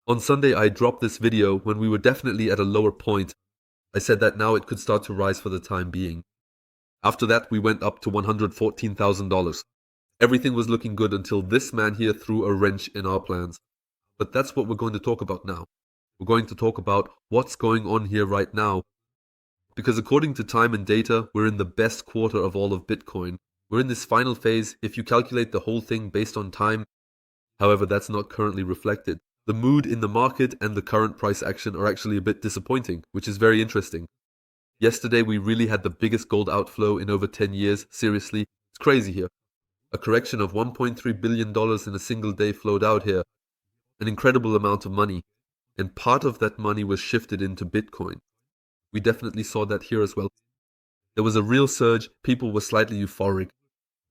On Sunday, I dropped this video when we were definitely at a lower point. I said that now it could start to rise for the time being. After that, we went up to $114,000. Everything was looking good until this man here threw a wrench in our plans. But that's what we're going to talk about now. We're going to talk about what's going on here right now. Because according to time and data, we're in the best quarter of all of Bitcoin. We're in this final phase if you calculate the whole thing based on time. However, that's not currently reflected. The mood in the market and the current price action are actually a bit disappointing, which is very interesting. Yesterday, we really had the biggest gold outflow in over 10 years. Seriously, it's crazy here. A correction of $1.3 billion in a single day flowed out here. An incredible amount of money. And part of that money was shifted into Bitcoin. We definitely saw that here as well. There was a real surge, people were slightly euphoric.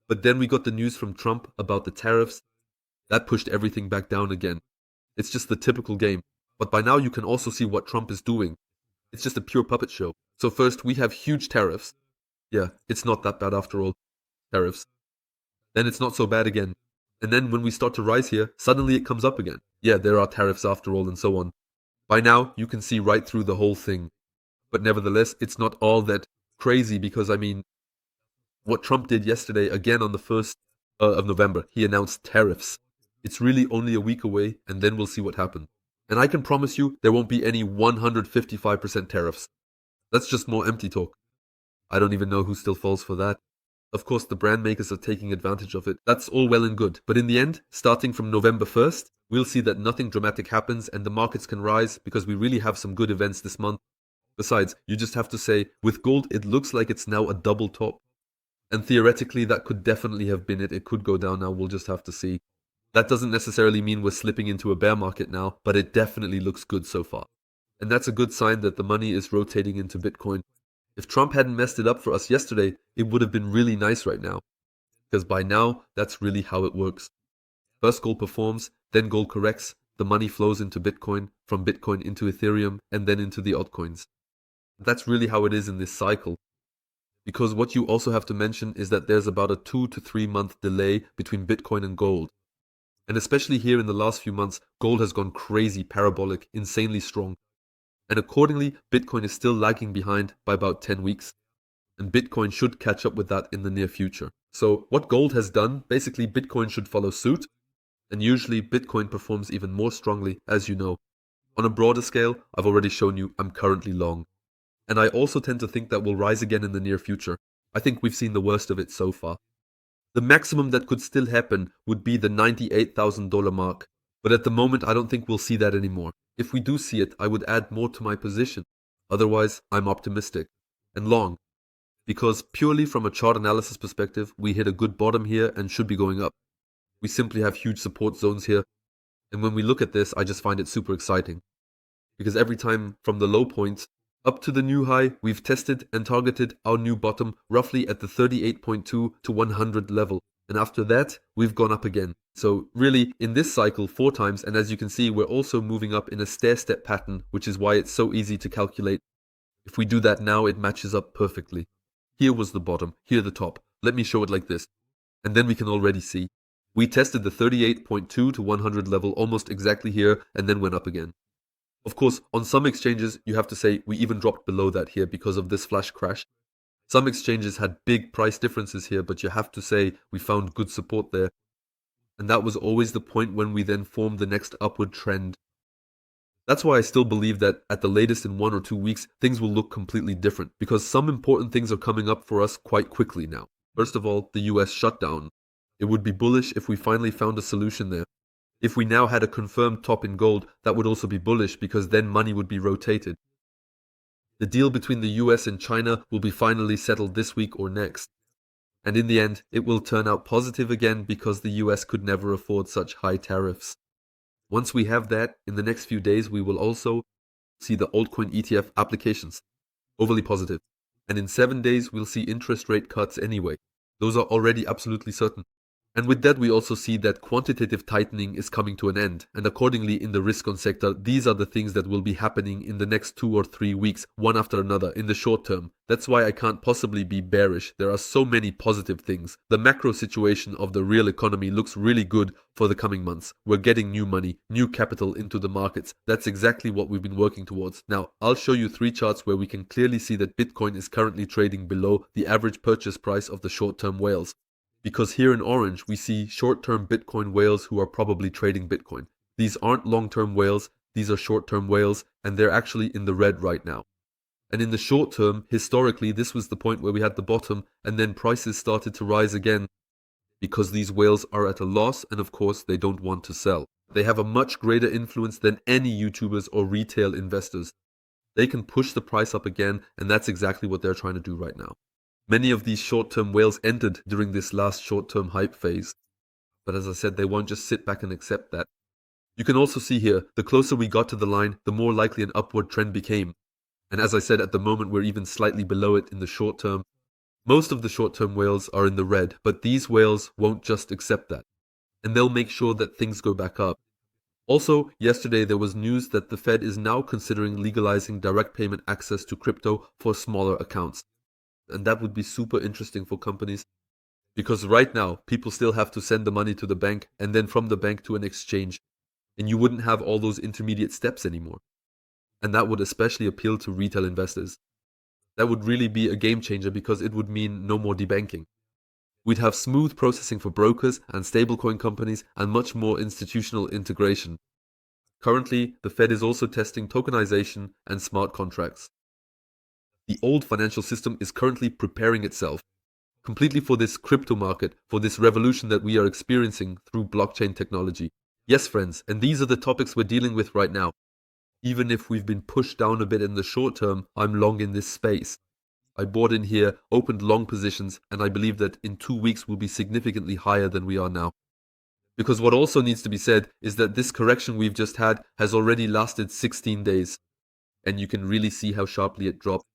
But then we got the news from Trump about the tariffs. That pushed everything back down again. It's just the typical game. But by now you can also see what Trump is doing. It's just a pure puppet show. So first we have huge tariffs. Yeah, it's not that bad after all. Tariffs. Then it's not so bad again. And then when we start to rise here, suddenly it comes up again. Yeah, there are tariffs after all and so on. By now you can see right through the whole thing. But nevertheless, it's not all that crazy because, I mean, what Trump did yesterday, again on the 1st of November, he announced tariffs. It's really only a week away, and then we'll see what happens. And I can promise you, there won't be any 155% tariffs. That's just more empty talk. I don't even know who still falls for that. Of course, the brand makers are taking advantage of it. That's all well and good. But in the end, starting from November 1st, we'll see that nothing dramatic happens and the markets can rise because we really have some good events this month. Besides, you just have to say, with gold, it looks like it's now a double top. And theoretically, that could definitely have been it. It could go down now, we'll just have to see. That doesn't necessarily mean we're slipping into a bear market now, but it definitely looks good so far. And that's a good sign that the money is rotating into Bitcoin. If Trump hadn't messed it up for us yesterday, it would have been really nice right now. Because by now, that's really how it works. First gold performs, then gold corrects, the money flows into Bitcoin, from Bitcoin into Ethereum, and then into the altcoins. That's really how it is in this cycle. Because what you also have to mention is that there's about a 2 to 3 month delay between Bitcoin and gold. And especially here in the last few months, gold has gone crazy, parabolic, insanely strong. And accordingly, Bitcoin is still lagging behind by about 10 weeks. And Bitcoin should catch up with that in the near future. So what gold has done, basically Bitcoin should follow suit. And usually Bitcoin performs even more strongly, as you know. On a broader scale, I've already shown you I'm currently long. And I also tend to think that will rise again in the near future. I think we've seen the worst of it so far. The maximum that could still happen would be the $98,000 mark. But at the moment, I don't think we'll see that anymore. If we do see it, I would add more to my position. Otherwise, I'm optimistic. And long. Because purely from a chart analysis perspective, we hit a good bottom here and should be going up. We simply have huge support zones here. And when we look at this, I just find it super exciting. Because every time from the low points up to the new high, we've tested and targeted our new bottom roughly at the 38.2 to 100 level. And after that, we've gone up again. So really, in this cycle 4 times, and as you can see, we're also moving up in a stair-step pattern, which is why it's so easy to calculate. If we do that now, it matches up perfectly. Here was the bottom, here the top. Let me show it like this. And then we can already see. We tested the 38.2 to 100 level almost exactly here, and then went up again. Of course, on some exchanges, you have to say we even dropped below that here because of this flash crash. Some exchanges had big price differences here, but you have to say we found good support there. And that was always the point when we then formed the next upward trend. That's why I still believe that at the latest in 1 or 2 weeks, things will look completely different, because some important things are coming up for us quite quickly now. First of all, the US shutdown. It would be bullish if we finally found a solution there. If we now had a confirmed top in gold, that would also be bullish because then money would be rotated. The deal between the US and China will be finally settled this week or next. And in the end, it will turn out positive again because the US could never afford such high tariffs. Once we have that, in the next few days we will also see the altcoin ETF applications. Overly positive. And in 7 days we'll see interest rate cuts anyway. Those are already absolutely certain. And with that, we also see that quantitative tightening is coming to an end. And accordingly, in the risk-on sector, these are the things that will be happening in the next 2 or 3 weeks, one after another, in the short term. That's why I can't possibly be bearish. There are so many positive things. The macro situation of the real economy looks really good for the coming months. We're getting new money, new capital into the markets. That's exactly what we've been working towards. Now, I'll show you 3 charts where we can clearly see that Bitcoin is currently trading below the average purchase price of the short-term whales. Because here in orange, we see short-term Bitcoin whales who are probably trading Bitcoin. These aren't long-term whales, these are short-term whales, and they're actually in the red right now. And in the short term, historically, this was the point where we had the bottom, and then prices started to rise again because these whales are at a loss, and of course, they don't want to sell. They have a much greater influence than any YouTubers or retail investors. They can push the price up again, and that's exactly what they're trying to do right now. Many of these short-term whales entered during this last short-term hype phase. But as I said, they won't just sit back and accept that. You can also see here, the closer we got to the line, the more likely an upward trend became. And as I said, at the moment, we're even slightly below it in the short term. Most of the short-term whales are in the red, but these whales won't just accept that. And they'll make sure that things go back up. Also, yesterday there was news that the Fed is now considering legalizing direct payment access to crypto for smaller accounts. And that would be super interesting for companies, because right now people still have to send the money to the bank and then from the bank to an exchange, and you wouldn't have all those intermediate steps anymore. And that would especially appeal to retail investors. That would really be a game changer because it would mean no more debanking. We'd have smooth processing for brokers and stablecoin companies and much more institutional integration. Currently, the Fed is also testing tokenization and smart contracts. The old financial system is currently preparing itself completely for this crypto market, for this revolution that we are experiencing through blockchain technology. Yes, friends, and these are the topics we're dealing with right now. Even if we've been pushed down a bit in the short term, I'm long in this space. I bought in here, opened long positions, and I believe that in 2 weeks we'll be significantly higher than we are now. Because what also needs to be said is that this correction we've just had has already lasted 16 days. And you can really see how sharply it dropped.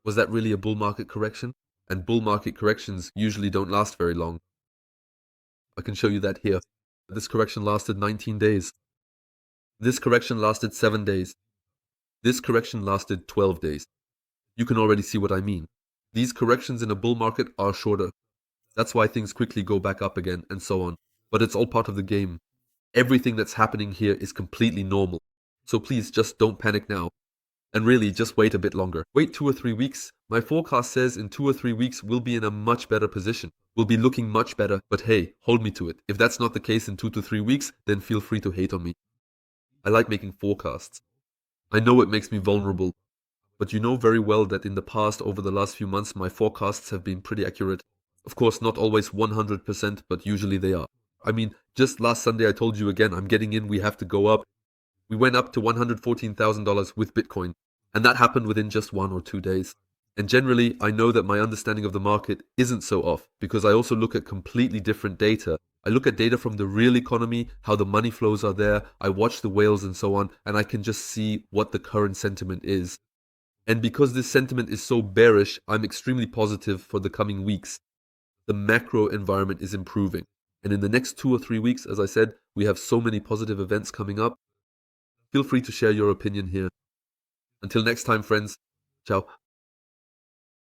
Was that really a bull market correction? And bull market corrections usually don't last very long. I can show you that here. This correction lasted 19 days. This correction lasted 7 days. This correction lasted 12 days. You can already see what I mean. These corrections in a bull market are shorter. That's why things quickly go back up again and so on. But it's all part of the game. Everything that's happening here is completely normal. So please just don't panic now. And really, just wait a bit longer. Wait 2 or 3 weeks. My forecast says in 2 or 3 weeks, we'll be in a much better position. We'll be looking much better, but hey, hold me to it. If that's not the case in 2 to 3 weeks, then feel free to hate on me. I like making forecasts. I know it makes me vulnerable, but you know very well that in the past, over the last few months, my forecasts have been pretty accurate. Of course, not always 100%, but usually they are. I mean, just last Sunday I told you again, I'm getting in, we have to go up. We went up to $114,000 with Bitcoin, and that happened within just 1 or 2 days. And generally, I know that my understanding of the market isn't so off, because I also look at completely different data. I look at data from the real economy, how the money flows are there, I watch the whales and so on, and I can just see what the current sentiment is. And because this sentiment is so bearish, I'm extremely positive for the coming weeks. The macro environment is improving. And in the next 2 or 3 weeks, as I said, we have so many positive events coming up. Feel free to share your opinion here. Until next time, friends. Ciao.